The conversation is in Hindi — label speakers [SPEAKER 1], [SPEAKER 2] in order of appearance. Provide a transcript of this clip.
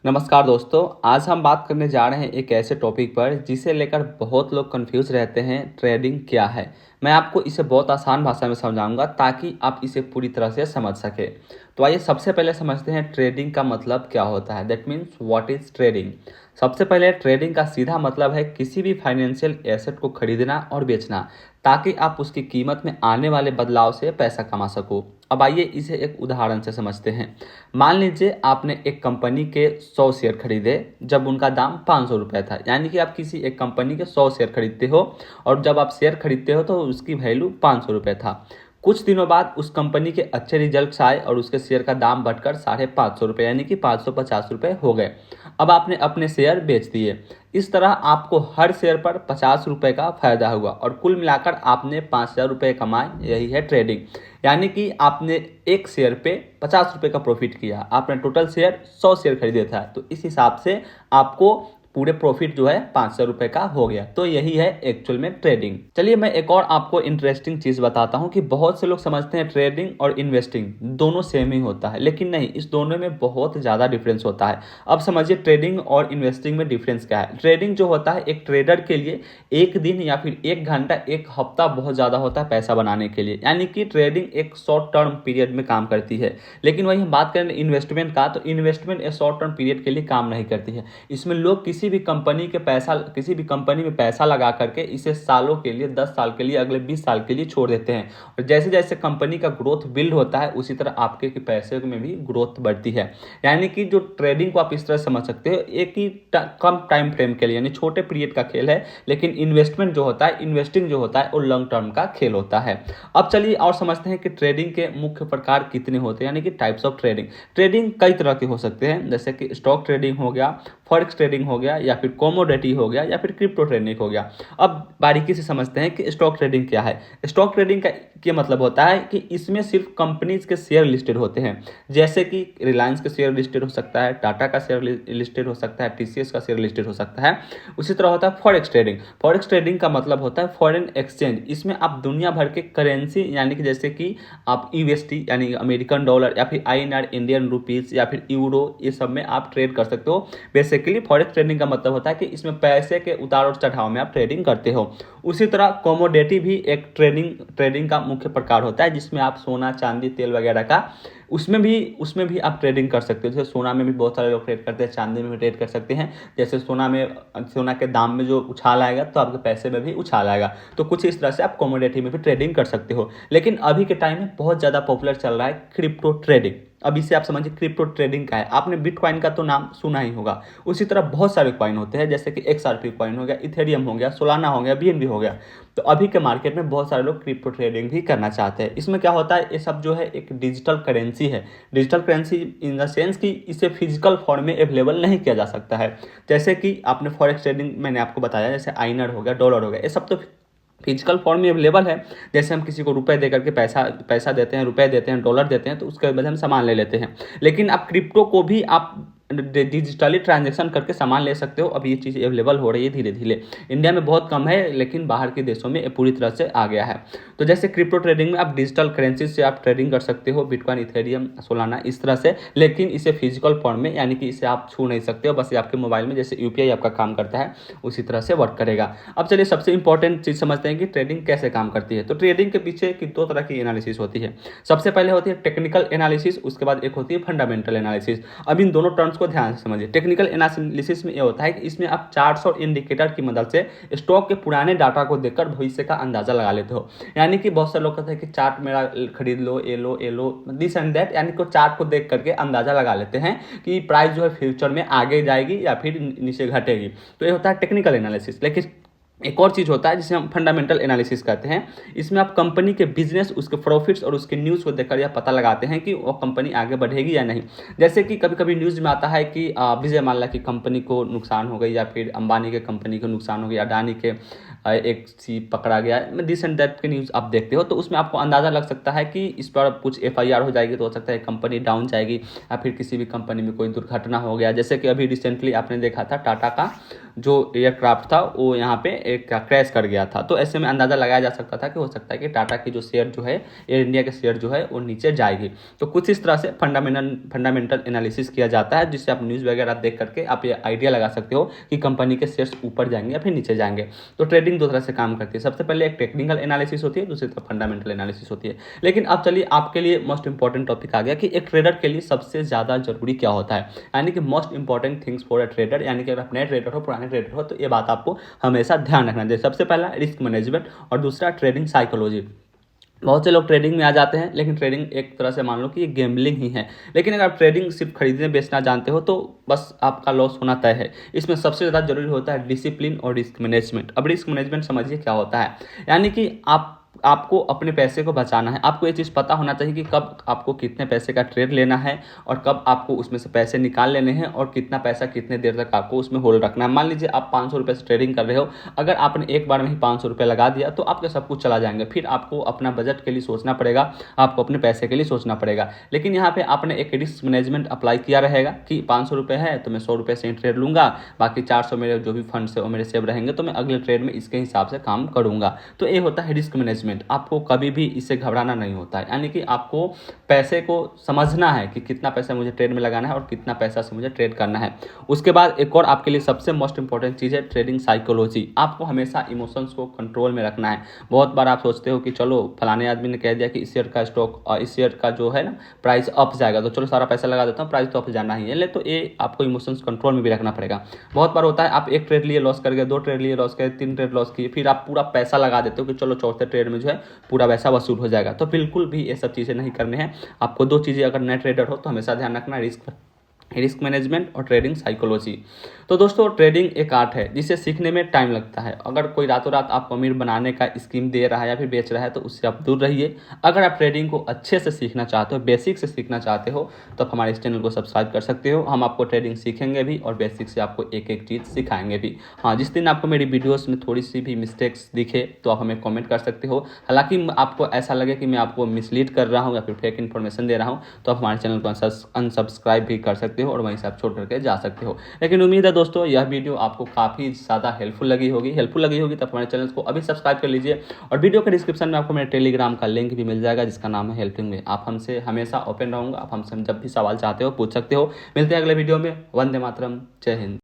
[SPEAKER 1] नमस्कार दोस्तों। आज हम बात करने जा रहे हैं एक ऐसे टॉपिक पर जिसे लेकर बहुत लोग कंफ्यूज रहते हैं। ट्रेडिंग क्या है? मैं आपको इसे बहुत आसान भाषा में समझाऊंगा ताकि आप इसे पूरी तरह से समझ सके। तो आइए सबसे पहले समझते हैं ट्रेडिंग का मतलब क्या होता है। That means what is trading. सबसे पहले ट्रेडिंग का सीधा मतलब है किसी भी फाइनेंशियल एसेट को खरीदना और बेचना ताकि आप उसकी कीमत में आने वाले बदलाव से पैसा कमा सको। अब आइए इसे एक उदाहरण से समझते हैं। मान लीजिए आपने एक कंपनी के 100 शेयर खरीदे जब उनका दाम 500 रुपये था। यानी कि आप किसी एक कंपनी के 100 शेयर खरीदते हो और जब आप शेयर खरीदते हो तो उसकी वैल्यू 500 रुपये था। कुछ दिनों बाद उस कंपनी के अच्छे रिजल्ट्स आए और उसके शेयर का दाम बढ़कर 550 रुपये यानी कि 550 रुपये हो गए। अब आपने अपने शेयर बेच दिए। इस तरह आपको हर शेयर पर 50 रुपये का फायदा हुआ और कुल मिलाकर आपने 5000 रुपये कमाए। यही है ट्रेडिंग। यानी कि आपने एक शेयर पे 50 रुपये का प्रॉफिट किया। आपने टोटल शेयर 100 शेयर खरीदे था तो इस हिसाब से आपको पूरे प्रॉफिट जो है 500 रुपये का हो गया। तो यही है एक्चुअल में ट्रेडिंग। चलिए मैं एक और आपको इंटरेस्टिंग चीज़ बताता हूँ कि बहुत से लोग समझते हैं ट्रेडिंग और इन्वेस्टिंग दोनों सेम ही होता है, लेकिन नहीं, इस दोनों में बहुत ज़्यादा डिफरेंस होता है। अब समझिए ट्रेडिंग और इन्वेस्टिंग में डिफरेंस क्या है। ट्रेडिंग जो होता है एक ट्रेडर के लिए एक दिन या फिर एक घंटा एक हफ्ता बहुत ज़्यादा होता है पैसा बनाने के लिए। यानी कि ट्रेडिंग एक शॉर्ट टर्म पीरियड में काम करती है। लेकिन वही हम बात करें इन्वेस्टमेंट का, तो इन्वेस्टमेंट एक शॉर्ट टर्म पीरियड के लिए काम नहीं करती है। इसमें लोग किसी भी कंपनी में पैसा लगा करके इसे सालों के लिए, 10 साल के लिए, अगले 20 साल के लिए छोड़ देते हैं। और जैसे जैसे कंपनी का ग्रोथ बिल्ड होता है उसी तरह आपके के पैसे में भी ग्रोथ बढ़ती है। यानी कि जो ट्रेडिंग को आप इस तरह समझ सकते हो, एक ही कम टाइम फ्रेम के लिए यानी छोटे पीरियड का खेल है। लेकिन इन्वेस्टमेंट जो होता है, इन्वेस्टिंग जो होता है, वो लॉन्ग टर्म का खेल होता है। अब चलिए और समझते हैं कि ट्रेडिंग के मुख्य प्रकार कितने होते हैं, यानी कि टाइप्स ऑफ ट्रेडिंग। ट्रेडिंग कई तरह के हो सकते हैं, जैसे कि स्टॉक ट्रेडिंग हो गया, फॉरेक्स ट्रेडिंग हो गया, या फिर कमोडिटी हो गया, या फिर क्रिप्टो ट्रेडिंग हो गया। अब बारीकी से समझते हैं कि स्टॉक ट्रेडिंग क्या है। स्टॉक ट्रेडिंग का ये मतलब होता है कि इसमें सिर्फ कंपनीज के शेयर लिस्टेड होते हैं। जैसे कि रिलायंस का शेयर लिस्टेड हो सकता है, टाटा का शेयर लिस्टेड हो सकता है, टीसीएस का शेयर लिस्टेड हो सकता है। उसी तरह होता है फॉरेक्स ट्रेडिंग। फॉरेक्स ट्रेडिंग का मतलब होता है फॉरेन एक्सचेंज। इसमें आप दुनिया भर के करेंसी, यानी कि जैसे कि आप यूएसडी यानी अमेरिकन डॉलर, या फिर आईएनआर इंडियन रुपीज, या फिर यूरो, ये सब में आप ट्रेड कर सकते हो। बेसिकली फॉरेक्स ट्रेडिंग का मतलब होता है कि इसमें पैसे के उतार और चढ़ाव में आप ट्रेडिंग करते हो। उसी तरह कमोडिटी भी एक ट्रेडिंग का मुख्य प्रकार होता है, जिसमें आप सोना, चांदी, तेल वगैरह का उसमें भी आप ट्रेडिंग कर सकते हो। जैसे सोना में भी बहुत सारे लोग ट्रेड करते हैं, चांदी में भी ट्रेड कर सकते हैं। जैसे सोना के दाम में जो उछाल आएगा तो आपके पैसे में भी उछाल आएगा। तो कुछ इस तरह से आप कमोडिटी में भी ट्रेडिंग कर सकते हो। लेकिन अभी के टाइम में बहुत ज़्यादा पॉपुलर चल रहा है क्रिप्टो ट्रेडिंग। अब इसे आप समझिए क्रिप्टो ट्रेडिंग क्या है। आपने बिटकॉइन का तो नाम सुना ही होगा। उसी तरह बहुत सारे कॉइन होते हैं, जैसे कि एक्सआरपी कॉइन हो गया, इथेरियम हो गया, सोलाना हो गया, बीएनबी हो गया। तो अभी के मार्केट में बहुत सारे लोग क्रिप्टो ट्रेडिंग भी करना चाहते हैं। इसमें क्या होता है, ये सब जो है एक डिजिटल करेंसी है। Digital currency in the sense कि इसे फिजिकल फॉर्म में अवेलेबल नहीं किया जा सकता है। जैसे कि आपने फॉरेक्स ट्रेडिंग मैंने आपको बताया, जैसे आइनर हो गया, डॉलर हो गया, ये सब तो फिजिकल फॉर्म में अवेलेबल है। जैसे हम किसी को रुपए दे करके पैसा देते हैं, रुपए देते हैं, डॉलर देते हैं, तो उसके बदले हम सामान ले लेते हैं। लेकिन आप क्रिप्टो को भी आप डिजिटली ट्रांजेक्शन करके सामान ले सकते हो। अब ये चीज़ अवेलेबल हो रही है धीरे धीरे। इंडिया में बहुत कम है, लेकिन बाहर के देशों में ये पूरी तरह से आ गया है। तो जैसे क्रिप्टो ट्रेडिंग में आप डिजिटल करेंसी से आप ट्रेडिंग कर सकते हो, बिटकॉइन, इथेरियम, सोलाना, इस तरह से। लेकिन इसे फिजिकल फॉर्म में, यानी कि इसे आप छू नहीं सकते हो, बस ये आपके मोबाइल में जैसे यूपीआई आपका काम करता है उसी तरह से वर्क करेगा। अब चलिए सबसे इंपॉर्टेंट चीज़ समझते हैं कि ट्रेडिंग कैसे काम करती है। तो ट्रेडिंग के पीछे की दो तरह की एनालिसिस होती है। सबसे पहले होती है टेक्निकल एनालिसिस, उसके बाद एक होती है फंडामेंटल एनालिसिस। अब इन दोनों टर्म्स को ध्यान से समझिए। टेक्निकल एनालिसिस में यह होता है कि इसमें आप चार्ट्स और इंडिकेटर की मदद से स्टॉक के पुराने डाटा को देखकर भविष्य का अंदाजा लगा लेते हो। यानी कि बहुत सारे लोग कहते हैं कि चार्ट मेरा खरीद लो, ये लो, दिस एंड दैट, यानी कि चार्ट को देख करके अंदाजा लगा लेते हैं कि प्राइस जो है फ्यूचर में आगे जाएगी या फिर नीचे घटेगी। तो ये होता है टेक्निकल एनालिसिस। लेकिन एक और चीज़ होता है जिसे हम फंडामेंटल एनालिसिस कहते हैं। इसमें आप कंपनी के बिजनेस, उसके प्रॉफिट्स और उसके न्यूज़ को देखकर यह पता लगाते हैं कि वो कंपनी आगे बढ़ेगी या नहीं। जैसे कि कभी कभी न्यूज़ में आता है कि विजय माल्या की कंपनी को नुकसान हो गई, या फिर अंबानी के कंपनी को नुकसान हो गया, अडानी के एक सी पकड़ा गया, दिस एंड दैट के न्यूज़ आप देखते हो, तो उसमें आपको अंदाज़ा लग सकता है कि इस पर कुछ एफआईआर हो जाएगी, तो हो सकता है कंपनी डाउन जाएगी, या फिर किसी भी कंपनी में कोई दुर्घटना हो गया। जैसे कि अभी रिसेंटली आपने देखा था टाटा का जो एयरक्राफ्ट था वो यहाँ पे एक क्रैश कर गया था। तो ऐसे में अंदाज़ा लगाया जा सकता था कि हो सकता है कि टाटा की जो शेयर जो है, एयर इंडिया के शेयर जो है वो नीचे जाएगी। तो कुछ इस तरह से फंडामेंटल एनालिसिस किया जाता है, जिससे आप न्यूज़ वगैरह देख करके आप ये आइडिया लगा सकते हो कि कंपनी के शेयर्स ऊपर जाएंगे या फिर नीचे जाएंगे। तो ट्रेडिंग दो तरह से काम करती है, सबसे पहले एक टेक्निकल एनालिसिस होती है, दूसरी तरफ फंडामेंटल एनालिसिस होती है। लेकिन अब चलिए आपके लिए मोस्ट इंपॉर्टेंट टॉपिक आ गया कि एक ट्रेडर के लिए सबसे ज़्यादा जरूरी क्या होता है, यानी कि most important things for a trader. यानी कि अगर आप नए ट्रेडर हो, पुराने ट्रेडर हो, तो ये बात आपको हमेशा ध्यान रखना चाहिए। सबसे पहला रिस्क मैनेजमेंट और दूसरा ट्रेडिंग साइकोलॉजी। बहुत से लोग ट्रेडिंग में आ जाते हैं, लेकिन ट्रेडिंग एक तरह से मान लो कि ये गैम्बलिंग ही है। लेकिन अगर आप ट्रेडिंग सिर्फ खरीदने बेचना जानते हो तो बस आपका लॉस होना तय है। इसमें सबसे ज़्यादा जरूरी होता है डिसिप्लिन और रिस्क मैनेजमेंट। अब रिस्क मैनेजमेंट समझिए क्या होता है, यानी कि आपको अपने पैसे को बचाना है। आपको ये चीज़ पता होना चाहिए कि कब आपको कितने पैसे का ट्रेड लेना है और कब आपको उसमें से पैसे निकाल लेने हैं और कितना पैसा कितने देर तक आपको उसमें होल्ड रखना है। मान लीजिए आप 500 रुपये से ट्रेडिंग कर रहे हो, अगर आपने एक बार में ही 500 रुपये लगा दिया तो आपके सब कुछ चला जाएंगे। फिर आपको अपना बजट के लिए सोचना पड़ेगा, आपको अपने पैसे के लिए सोचना पड़ेगा। लेकिन यहाँ पे आपने एक रिस्क मैनेजमेंट अप्लाई किया रहेगा कि 500 रुपये है तो मैं 100 रुपये से ही ट्रेड लूँगा, बाकी 400 मेरे जो भी फंड्स है वो मेरे सेव रहेंगे, तो मैं अगले ट्रेड में इसके हिसाब से काम करूँगा। तो ये होता है रिस्क मैनेजमेंट। आपको कभी भी इससे घबराना नहीं होता है, यानी कि आपको पैसे को समझना है कि कितना पैसा मुझे ट्रेड में लगाना है और कितना पैसा से मुझे ट्रेड करना है। उसके बाद एक और आपके लिए सबसे मोस्ट इंपॉर्टेंट चीज़ है ट्रेडिंग साइकोलॉजी। आपको हमेशा इमोशंस को कंट्रोल में रखना है। बहुत बार आप सोचते हो कि चलो फलाने आदमी ने कह दिया कि इस शेयर का स्टॉक और इस शेयर का जो है ना प्राइस अप जाएगा, तो चलो सारा पैसा लगा देता हूँ, प्राइस तो अप जाना ही है। ले तो ये आपको इमोशंस कंट्रोल में भी रखना पड़ेगा। बहुत बार होता है आप एक ट्रेड लिए लॉस कर गए, 2 ट्रेड लिए लॉस कर, 3 ट्रेड लॉस किए, फिर आप पूरा पैसा लगा देते हो कि चलो चौथे ट्रेड में जो है पूरा पैसा वसूल हो जाएगा। तो बिल्कुल भी ये सब चीज़ें नहीं करने हैं आपको। 2 चीज़ें अगर नए ट्रेडर हो तो हमेशा ध्यान रखना, रिस्क मैनेजमेंट और ट्रेडिंग साइकोलॉजी। तो दोस्तों ट्रेडिंग एक आर्ट है जिसे सीखने में टाइम लगता है। अगर कोई रातों रात आपको अमीर बनाने का स्कीम दे रहा है या फिर बेच रहा है तो उससे आप दूर रहिए। अगर आप ट्रेडिंग को अच्छे से सीखना चाहते हो, बेसिक से सीखना चाहते हो, तो आप हमारे इस चैनल को सब्सक्राइब कर सकते हो। हम आपको ट्रेडिंग सीखेंगे भी और बेसिक से आपको एक एक चीज़ सिखाएंगे भी। हाँ, जिस दिन आपको मेरी वीडियोस में थोड़ी सी भी मिस्टेक्स दिखे तो आप हमें कमेंट कर सकते हो। हालांकि आपको ऐसा लगे कि मैं आपको मिसलीड कर रहा हूँ या फिर फेक इन्फॉर्मेशन दे रहा हूँ तो आप हमारे चैनल को अनसब्सक्राइब भी कर सकते हो और वहीं से आप छोड़ करके जा सकते हो। लेकिन उम्मीद है दोस्तों यह वीडियो आपको काफ़ी ज़्यादा हेल्पफुल लगी होगी तो हमारे चैनल को अभी सब्सक्राइब कर लीजिए। और वीडियो के डिस्क्रिप्शन में आपको मेरे टेलीग्राम का लिंक भी मिल जाएगा जिसका नाम है हेल्पिंग वे। आप हमसे हमेशा ओपन रहूँगा, आप हमसे जब भी सवाल चाहते हो पूछ सकते हो। मिलते हैं अगले वीडियो में। वंदे मातरम, जय हिंद।